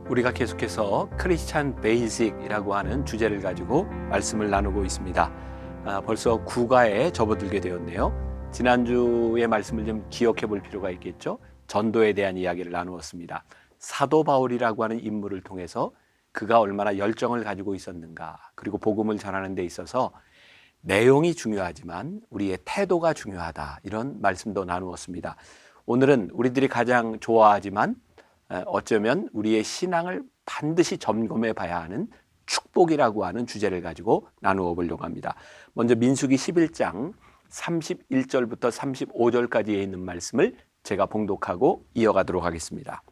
우리가 계속해서 크리스찬 베이직이라고 하는 주제를 가지고 말씀을 나누고 있습니다. 벌써 9가에 접어들게 되었네요. 지난주의 말씀을 좀 기억해 볼 필요가 있겠죠. 전도에 대한 이야기를 나누었습니다. 사도 바울이라고 하는 인물을 통해서 그가 얼마나 열정을 가지고 있었는가, 그리고 복음을 전하는 데 있어서 내용이 중요하지만 우리의 태도가 중요하다, 이런 말씀도 나누었습니다. 오늘은 우리들이 가장 좋아하지만 어쩌면 우리의 신앙을 반드시 점검해 봐야 하는 축복이라고 하는 주제를 가지고 나누어 보려고 합니다. 먼저 민수기 11장 31절부터 35절까지에 있는 말씀을 제가 봉독하고 이어가도록 하겠습니다.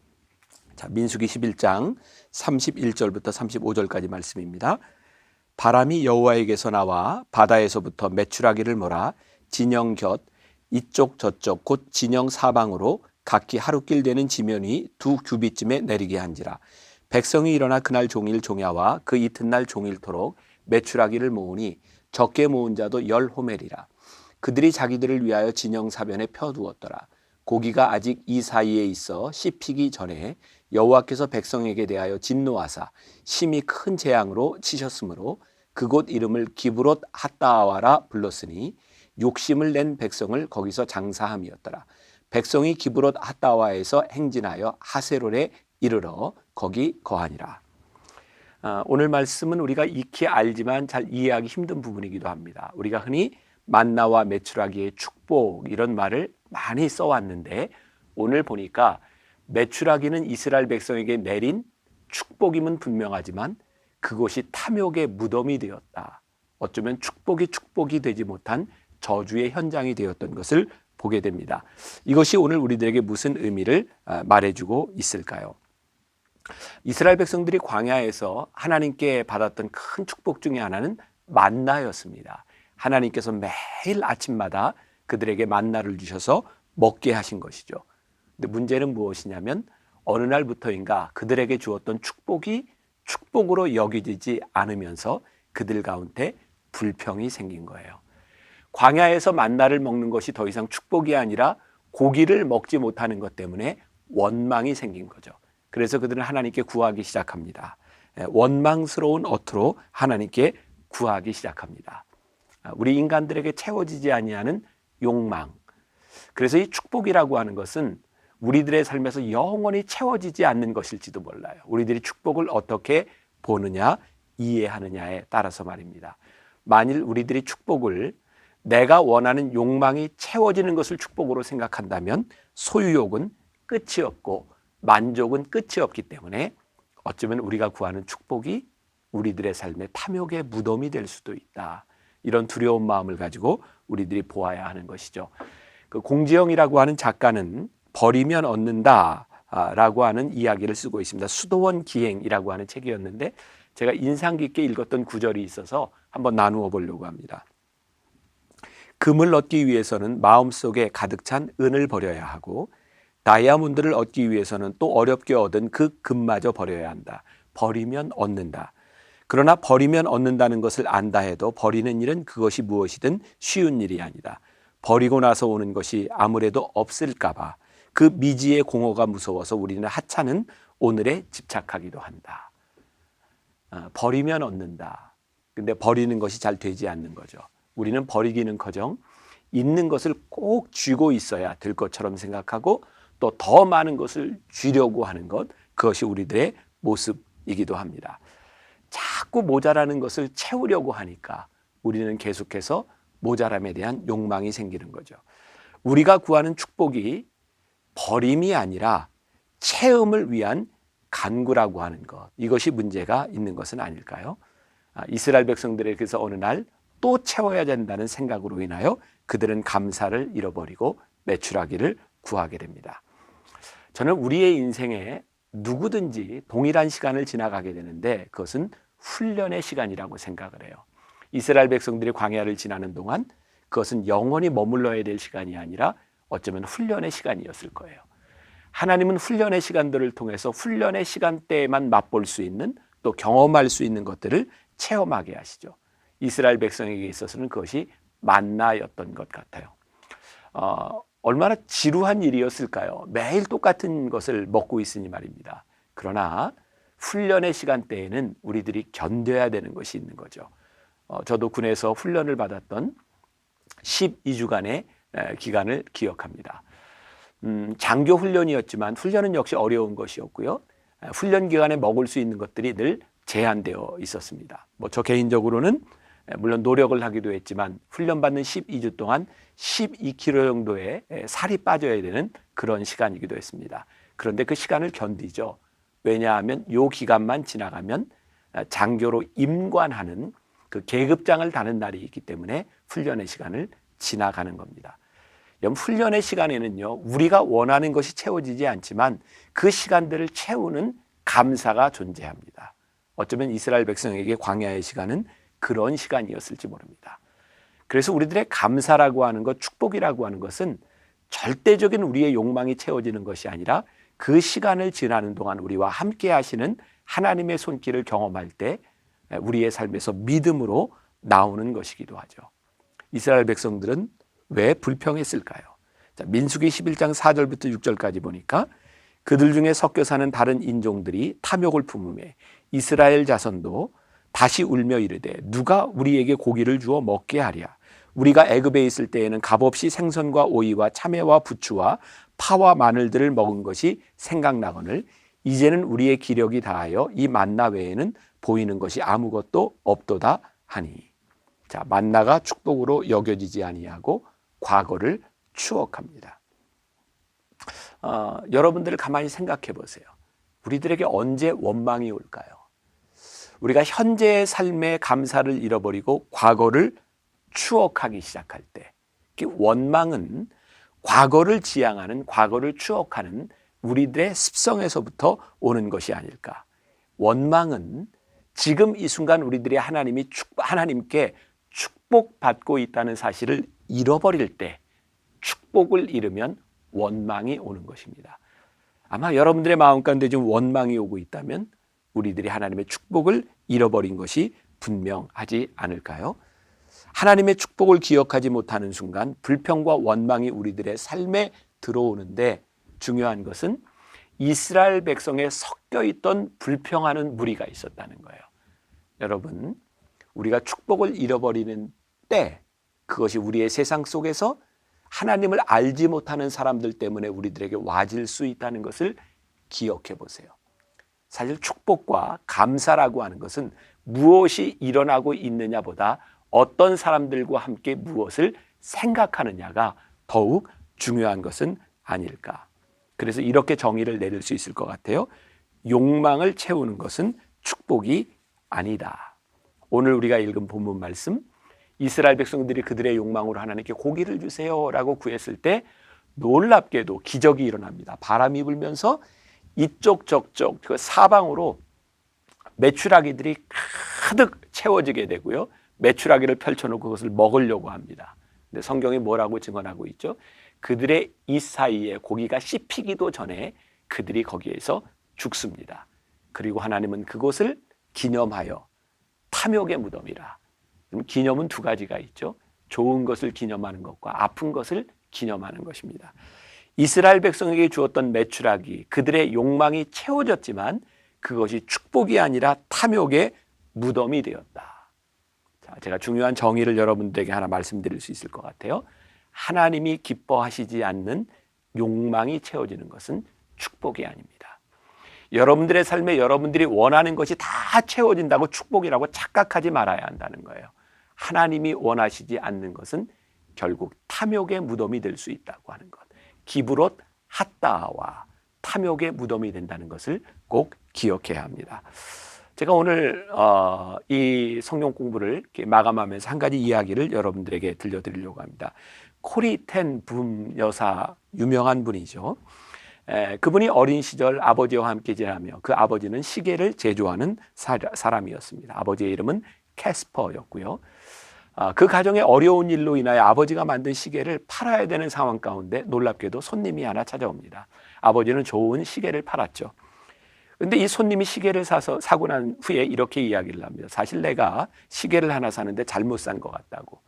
자, 민수기 11장 31절부터 35절까지 말씀입니다. 바람이 여호와에게서 나와 바다에서부터 메추라기를 몰아 진영 곁 이쪽 저쪽 곧 진영 사방으로 각기 하루길 되는 지면이 2규빗쯤에 내리게 한지라. 백성이 일어나 그날 종일 종야와 그 이튿날 종일토록 메추라기를 모으니 적게 모은 자도 10호멜이라. 그들이 자기들을 위하여 진영 사변에 펴두었더라. 고기가 아직 이 사이에 있어 씹히기 전에 여호와께서 백성에게 대하여 진노하사 심히 큰 재앙으로 치셨으므로 그곳 이름을 기브롯 핫다와라 불렀으니 욕심을 낸 백성을 거기서 장사함이었더라. 백성이 기브롯 핫다와에서 행진하여 하세롤에 이르러 거기 거하니라. 오늘 말씀은 우리가 익히 알지만 잘 이해하기 힘든 부분이기도 합니다. 우리가 흔히 만나와 메추라기의 축복, 이런 말을 많이 써왔는데 오늘 보니까 메추라기는 이스라엘 백성에게 내린 축복임은 분명하지만 그것이 탐욕의 무덤이 되었다. 어쩌면 축복이 되지 못한 저주의 현장이 되었던 것을 보게 됩니다. 이것이 오늘 우리들에게 무슨 의미를 말해주고 있을까요? 이스라엘 백성들이 광야에서 하나님께 받았던 큰 축복 중에 하나는 만나였습니다. 하나님께서 매일 아침마다 그들에게 만나를 주셔서 먹게 하신 것이죠. 근데 문제는 무엇이냐면 어느 날부터인가 그들에게 주었던 축복이 축복으로 여겨지지 않으면서 그들 가운데 불평이 생긴 거예요. 광야에서 만나를 먹는 것이 더 이상 축복이 아니라 고기를 먹지 못하는 것 때문에 원망이 생긴 거죠. 그래서 그들은 하나님께 구하기 시작합니다. 원망스러운 어투로 하나님께 구하기 시작합니다. 우리 인간들에게 채워지지 아니하는 욕망. 그래서 이 축복이라고 하는 것은 우리들의 삶에서 영원히 채워지지 않는 것일지도 몰라요. 우리들이 축복을 어떻게 보느냐, 이해하느냐에 따라서 말입니다. 만일 우리들이 축복을 내가 원하는 욕망이 채워지는 것을 축복으로 생각한다면 소유욕은 끝이 없고 만족은 끝이 없기 때문에 어쩌면 우리가 구하는 축복이 우리들의 삶의 탐욕의 무덤이 될 수도 있다. 이런 두려운 마음을 가지고 우리들이 보아야 하는 것이죠. 그 공지영이라고 하는 작가는 버리면 얻는다라고 하는 이야기를 쓰고 있습니다. 수도원 기행이라고 하는 책이었는데 제가 인상 깊게 읽었던 구절이 있어서 한번 나누어 보려고 합니다. 금을 얻기 위해서는 마음속에 가득 찬 은을 버려야 하고 다이아몬드를 얻기 위해서는 또 어렵게 얻은 그 금마저 버려야 한다. 버리면 얻는다. 그러나 버리면 얻는다는 것을 안다 해도 버리는 일은 그것이 무엇이든 쉬운 일이 아니다. 버리고 나서 오는 것이 아무래도 없을까 봐 그 미지의 공허가 무서워서 우리는 하찮은 오늘에 집착하기도 한다. 버리면 얻는다. 근데 버리는 것이 잘 되지 않는 거죠. 우리는 버리기는커녕 있는 것을 꼭 쥐고 있어야 될 것처럼 생각하고 또 더 많은 것을 쥐려고 하는 것, 그것이 우리들의 모습이기도 합니다. 자꾸 모자라는 것을 채우려고 하니까 우리는 계속해서 모자람에 대한 욕망이 생기는 거죠. 우리가 구하는 축복이 버림이 아니라 채움을 위한 간구라고 하는 것, 이것이 문제가 있는 것은 아닐까요? 이스라엘 백성들에게서 어느 날 또 채워야 된다는 생각으로 인하여 그들은 감사를 잃어버리고 메추라기를 구하게 됩니다. 저는 우리의 인생에 누구든지 동일한 시간을 지나가게 되는데 그것은 훈련의 시간이라고 생각을 해요. 이스라엘 백성들이 광야를 지나는 동안 그것은 영원히 머물러야 될 시간이 아니라 어쩌면 훈련의 시간이었을 거예요. 하나님은 훈련의 시간들을 통해서 훈련의 시간대에만 맛볼 수 있는, 또 경험할 수 있는 것들을 체험하게 하시죠. 이스라엘 백성에게 있어서는 그것이 만나였던 것 같아요. 얼마나 지루한 일이었을까요? 매일 똑같은 것을 먹고 있으니 말입니다. 그러나 훈련의 시간대에는 우리들이 견뎌야 되는 것이 있는 거죠. 저도 군에서 훈련을 받았던 12주간의 기간을 기억합니다. 장교 훈련이었지만 훈련은 역시 어려운 것이었고요. 훈련 기간에 먹을 수 있는 것들이 늘 제한되어 있었습니다. 저 개인적으로는 물론 노력을 하기도 했지만 훈련받는 12주 동안 12kg 정도의 살이 빠져야 되는 그런 시간이기도 했습니다. 그런데 그 시간을 견디죠. 왜냐하면 이 기간만 지나가면 장교로 임관하는 그 계급장을 다는 날이 있기 때문에 훈련의 시간을 지나가는 겁니다. 훈련의 시간에는요, 우리가 원하는 것이 채워지지 않지만 그 시간들을 채우는 감사가 존재합니다. 어쩌면 이스라엘 백성에게 광야의 시간은 그런 시간이었을지 모릅니다. 그래서 우리들의 감사라고 하는 것, 축복이라고 하는 것은 절대적인 우리의 욕망이 채워지는 것이 아니라 그 시간을 지나는 동안 우리와 함께 하시는 하나님의 손길을 경험할 때 우리의 삶에서 믿음으로 나오는 것이기도 하죠. 이스라엘 백성들은 왜 불평했을까요? 민수기 11장 4절부터 6절까지 보니까 그들 중에 섞여 사는 다른 인종들이 탐욕을 품음에 이스라엘 자손도 다시 울며 이르되 누가 우리에게 고기를 주어 먹게 하랴. 우리가 애굽에 있을 때에는 값없이 생선과 오이와 참외와 부추와 파와 마늘들을 먹은 것이 생각나거늘 이제는 우리의 기력이 다하여 이 만나 외에는 보이는 것이 아무것도 없도다 하니. 자, 만나가 축복으로 여겨지지 아니하고 과거를 추억합니다. 여러분들 가만히 생각해 보세요. 우리들에게 언제 원망이 올까요? 우리가 현재의 삶의 감사를 잃어버리고 과거를 추억하기 시작할 때, 원망은 과거를 지향하는, 과거를 추억하는 우리들의 습성에서부터 오는 것이 아닐까. 원망은 지금 이 순간 우리들이 하나님께 축복받고 있다는 사실을 잃어버릴 때, 축복을 잃으면 원망이 오는 것입니다. 아마 여러분들의 마음 가운데 좀 원망이 오고 있다면 우리들이 하나님의 축복을 잃어버린 것이 분명하지 않을까요? 하나님의 축복을 기억하지 못하는 순간 불평과 원망이 우리들의 삶에 들어오는데, 중요한 것은 이스라엘 백성에 섞여 있던 불평하는 무리가 있었다는 거예요. 여러분, 우리가 축복을 잃어버리는 때, 그것이 우리의 세상 속에서 하나님을 알지 못하는 사람들 때문에 우리들에게 와질 수 있다는 것을 기억해 보세요. 사실 축복과 감사라고 하는 것은 무엇이 일어나고 있느냐보다 어떤 사람들과 함께 무엇을 생각하느냐가 더욱 중요한 것은 아닐까. 그래서 이렇게 정의를 내릴 수 있을 것 같아요. 욕망을 채우는 것은 축복이 아니다. 오늘 우리가 읽은 본문 말씀, 이스라엘 백성들이 그들의 욕망으로 하나님께 고기를 주세요라고 구했을 때 놀랍게도 기적이 일어납니다. 바람이 불면서 이쪽 저쪽 그 사방으로 메추라기들이 가득 채워지게 되고요. 메추라기를 펼쳐놓고 그것을 먹으려고 합니다. 근데 성경이 뭐라고 증언하고 있죠? 그들의 이 사이에 고기가 씹히기도 전에 그들이 거기에서 죽습니다. 그리고 하나님은 그곳을 기념하여 탐욕의 무덤이라. 기념은 두 가지가 있죠. 좋은 것을 기념하는 것과 아픈 것을 기념하는 것입니다. 이스라엘 백성에게 주었던 메추라기, 그들의 욕망이 채워졌지만 그것이 축복이 아니라 탐욕의 무덤이 되었다. 자, 제가 중요한 정의를 여러분들에게 하나 말씀드릴 수 있을 것 같아요. 하나님이 기뻐하시지 않는 욕망이 채워지는 것은 축복이 아닙니다. 여러분들의 삶에 여러분들이 원하는 것이 다 채워진다고 축복이라고 착각하지 말아야 한다는 거예요. 하나님이 원하시지 않는 것은 결국 탐욕의 무덤이 될 수 있다고 하는 것. 기브롯 핫다와 탐욕의 무덤이 된다는 것을 꼭 기억해야 합니다. 제가 오늘 이 성경 공부를 이렇게 마감하면서 한 가지 이야기를 여러분들에게 들려드리려고 합니다. 코리 텐 붐 여사, 유명한 분이죠. 그분이 어린 시절 아버지와 함께 지내며 그 아버지는 시계를 제조하는 사람이었습니다. 아버지의 이름은 캐스퍼였고요. 그 가정의 어려운 일로 인하여 아버지가 만든 시계를 팔아야 되는 상황 가운데 놀랍게도 손님이 하나 찾아옵니다. 아버지는 좋은 시계를 팔았죠. 그런데 이 손님이 시계를 사고 난 후에 이렇게 이야기를 합니다. 사실 내가 시계를 하나 사는데 잘못 산 것 같다고.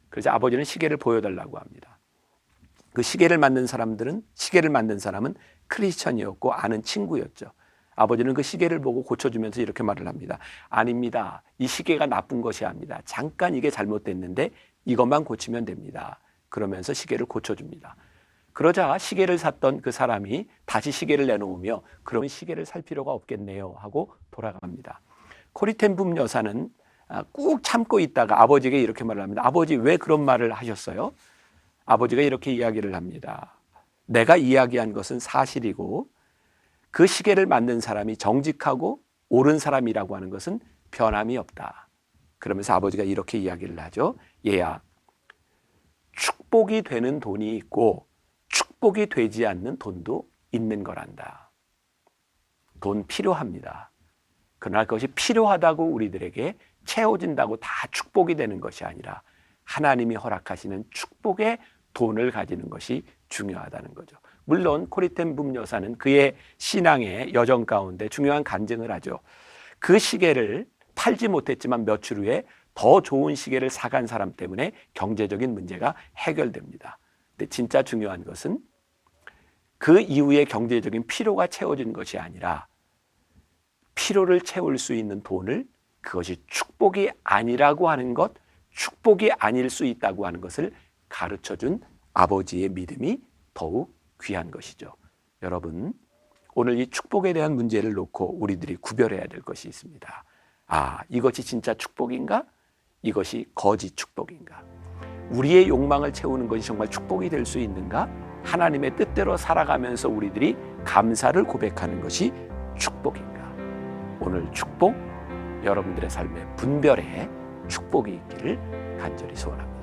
그래서 아버지는 시계를 보여달라고 합니다. 그 시계를 만든 사람은 크리스천이었고 아는 친구였죠. 아버지는 그 시계를 보고 고쳐주면서 이렇게 말을 합니다. 아닙니다. 이 시계가 나쁜 것이 아닙니다. 잠깐 이게 잘못됐는데 이것만 고치면 됩니다. 그러면서 시계를 고쳐줍니다. 그러자 시계를 샀던 그 사람이 다시 시계를 내놓으며 그러면 시계를 살 필요가 없겠네요 하고 돌아갑니다. 코리텐붐 여사는 꾹 참고 있다가 아버지에게 이렇게 말을 합니다. 아버지 왜 그런 말을 하셨어요? 아버지가 이렇게 이야기를 합니다. 내가 이야기한 것은 사실이고 그 시계를 만든 사람이 정직하고 옳은 사람이라고 하는 것은 변함이 없다. 그러면서 아버지가 이렇게 이야기를 하죠. 얘야, 축복이 되는 돈이 있고 축복이 되지 않는 돈도 있는 거란다. 돈 필요합니다. 그러나 그것이 필요하다고 우리들에게 채워진다고 다 축복이 되는 것이 아니라 하나님이 허락하시는 축복의 돈을 가지는 것이 중요하다는 거죠. 물론 코리텐붐 여사는 그의 신앙의 여정 가운데 중요한 간증을 하죠. 그 시계를 팔지 못했지만 며칠 후에 더 좋은 시계를 사간 사람 때문에 경제적인 문제가 해결됩니다. 근데 진짜 중요한 것은 그 이후에 경제적인 필요가 채워진 것이 아니라 필요를 채울 수 있는 돈을 그것이 축복이 아니라고 하는 것, 축복이 아닐 수 있다고 하는 것을 가르쳐준 아버지의 믿음이 더욱 귀한 것이죠. 여러분, 오늘 이 축복에 대한 문제를 놓고 우리들이 구별해야 될 것이 있습니다. 이것이 진짜 축복인가? 이것이 거짓 축복인가? 우리의 욕망을 채우는 것이 정말 축복이 될 수 있는가? 하나님의 뜻대로 살아가면서 우리들이 감사를 고백하는 것이 축복인가? 오늘 축복, 여러분들의 삶에 분별의 축복이 있기를 간절히 소원합니다.